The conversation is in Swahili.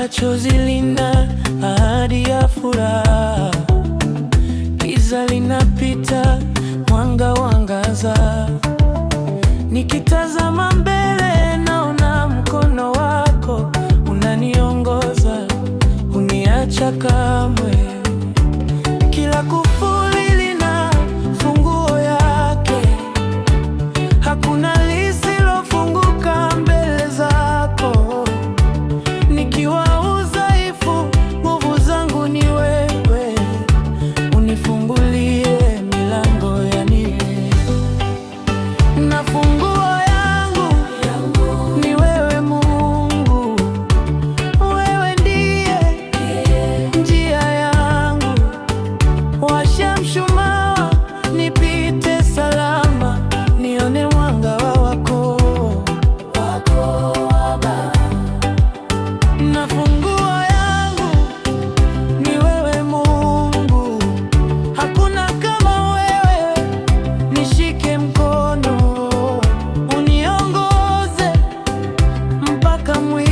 kila chozi lina ahadi ya furaha. Giza linapita, mwanga wangaza. Nikitazama mbele, naona mkono wako unaniongoza, huniacha kamwe. Kila kufuli lina funguo yake, hakuna lisilofunguka mbele zako. Nikiwa udhaifu, nguvu zangu ni wewe, unifungulie milango ya nini. Na funguo yangu ni wewe Mungu, wewe ndiye njia yangu. Washa mshumaa nipite salama, nione mwanga wako Baba. Na funguo yangu ni wewe Mungu, hakuna kama wewe. Nishike mkono, uniongoze mpaka mwisho.